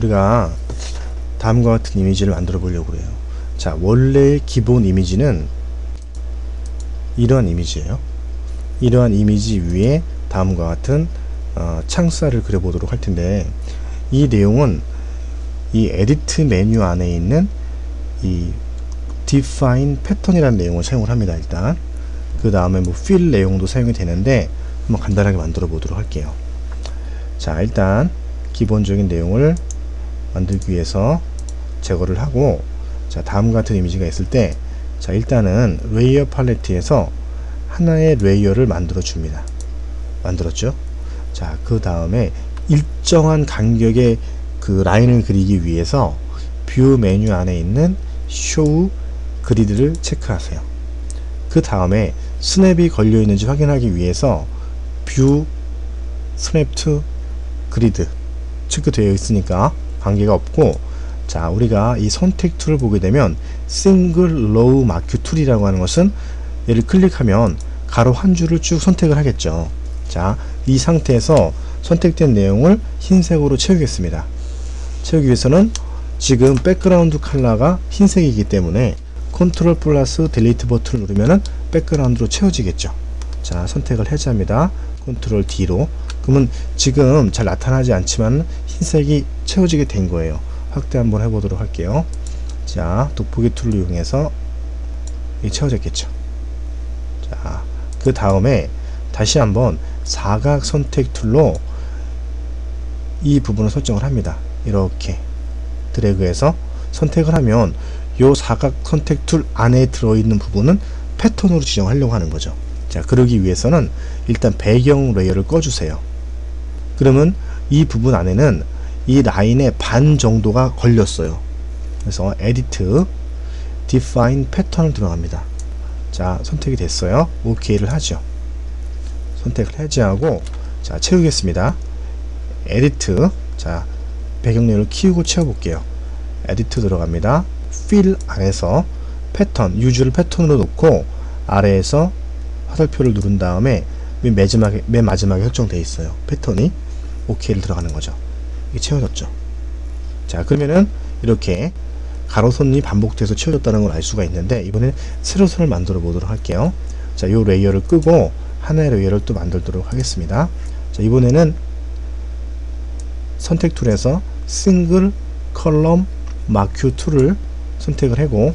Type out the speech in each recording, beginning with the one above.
우리가 다음과 같은 이미지를 만들어 보려고 해요. 자, 원래의 기본 이미지는 이러한 이미지예요. 이러한 이미지 위에 다음과 같은 창살을 그려보도록 할 텐데, 이 내용은 이 에디트 메뉴 안에 있는 이 define 패턴이라는 내용을 사용을 합니다. 일단 그 다음에 뭐 fill 내용도 사용이 되는데 한번 간단하게 만들어 보도록 할게요. 자, 일단 기본적인 내용을 만들기 위해서 제거를 하고, 자, 다음과 같은 이미지가 있을 때, 자, 일단은 레이어 팔레트에서 하나의 레이어를 만들어 줍니다. 만들었죠? 자, 그 다음에 일정한 간격의 그 라인을 그리기 위해서 뷰 메뉴 안에 있는 show 그리드를 체크하세요. 그 다음에 스냅이 걸려 있는지 확인하기 위해서 뷰 스냅 투 그리드 체크되어 있으니까 관계가 없고, 자, 우리가 이 선택 툴을 보게 되면 싱글 로우 마크 툴이라고 하는 것은 얘를 클릭하면 가로 한 줄을 쭉 선택을 하겠죠. 자, 이 상태에서 선택된 내용을 흰색으로 채우겠습니다. 채우기 위해서는 지금 백그라운드 컬러가 흰색이기 때문에 컨트롤 플러스 딜리트 버튼을 누르면은 백그라운드로 채워지겠죠. 자, 선택을 해제합니다. 컨트롤 D로. 그러면 지금 잘 나타나지 않지만 흰색이 채워지게 된 거예요. 확대 한번 해보도록 할게요. 자, 돋보기 툴을 이용해서 채워졌겠죠. 자, 그 다음에 다시 한번 사각 선택 툴로 이 부분을 설정을 합니다. 이렇게 드래그해서 선택을 하면 요 사각 선택 툴 안에 들어있는 부분은 패턴으로 지정하려고 하는 거죠. 자, 그러기 위해서는 일단 배경 레이어를 꺼주세요. 그러면 이 부분 안에는 이 라인의 반 정도가 걸렸어요. 그래서 에디트 define 패턴을 들어갑니다. 자, 선택이 됐어요. OK를 하죠. 선택을 해제하고, 자, 채우겠습니다. 에디트, 자, 배경 레이어를 키우고 채워볼게요. 에디트 들어갑니다. fill 안에서 패턴, 유즈를 패턴으로 놓고 아래에서 화살표를 누른 다음에 맨 마지막에 설정되어 있어요. 패턴이. OK를 들어가는 거죠. 이게 채워졌죠. 자, 그러면은 이렇게 가로선이 반복돼서 채워졌다는 걸 알 수가 있는데, 이번엔 세로선을 만들어 보도록 할게요. 자, 요 레이어를 끄고 하나의 레이어를 또 만들도록 하겠습니다. 자, 이번에는 선택 툴에서 싱글 컬럼 마큐 툴을 선택을 하고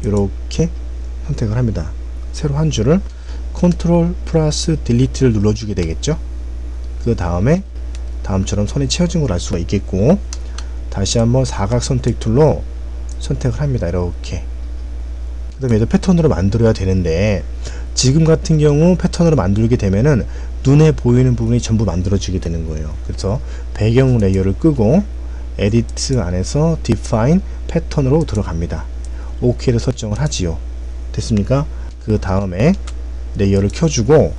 이렇게 선택을 합니다. 세로 한 줄을 컨트롤 플러스 딜리트를 눌러주게 되겠죠. 그 다음에 다음처럼 선이 채워진 걸 알 수가 있겠고, 다시 한번 사각 선택 툴로 선택을 합니다. 이렇게. 그 다음에 얘도 패턴으로 만들어야 되는데, 지금 같은 경우 패턴으로 만들게 되면은 눈에 보이는 부분이 전부 만들어지게 되는 거예요. 그래서 배경 레이어를 끄고 에디트 안에서 define 패턴으로 들어갑니다. OK를 설정을 하지요. 됐습니까? 그 다음에 레이어를 켜주고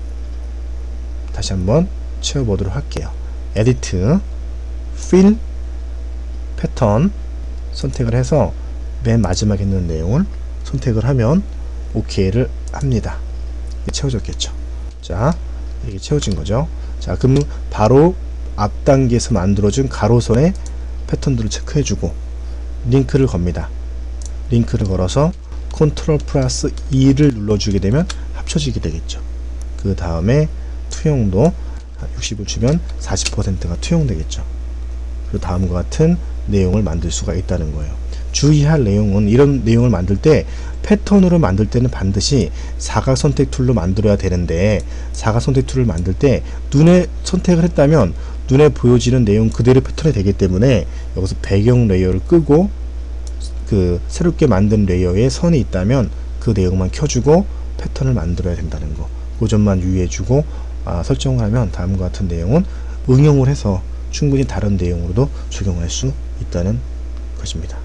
다시 한번 채워보도록 할게요. 에디트 fill 패턴 선택을 해서 맨 마지막에 있는 내용을 선택을 하면 OK를 합니다. 채워졌겠죠. 자, 이게 채워진 거죠. 자, 그럼 바로 앞 단계에서 만들어진 가로선의 패턴들을 체크해주고 링크를 겁니다. 링크를 걸어서 컨트롤 플러스 E를 눌러주게 되면 합쳐지게 되겠죠. 그 다음에 투영도 60을 주면 40%가 투영되겠죠. 그 다음과 같은 내용을 만들 수가 있다는 거예요. 주의할 내용은, 이런 내용을 만들 때 패턴으로 만들 때는 반드시 사각 선택 툴로 만들어야 되는데, 사각 선택 툴을 만들 때 눈에 선택을 했다면 눈에 보여지는 내용 그대로 패턴이 되기 때문에 여기서 배경 레이어를 끄고 그 새롭게 만든 레이어에 선이 있다면 그 내용만 켜주고 패턴을 만들어야 된다는 거, 그 점만 유의해주고 설정을 하면 다음과 같은 내용은 응용을 해서 충분히 다른 내용으로도 적용할 수 있다는 것입니다.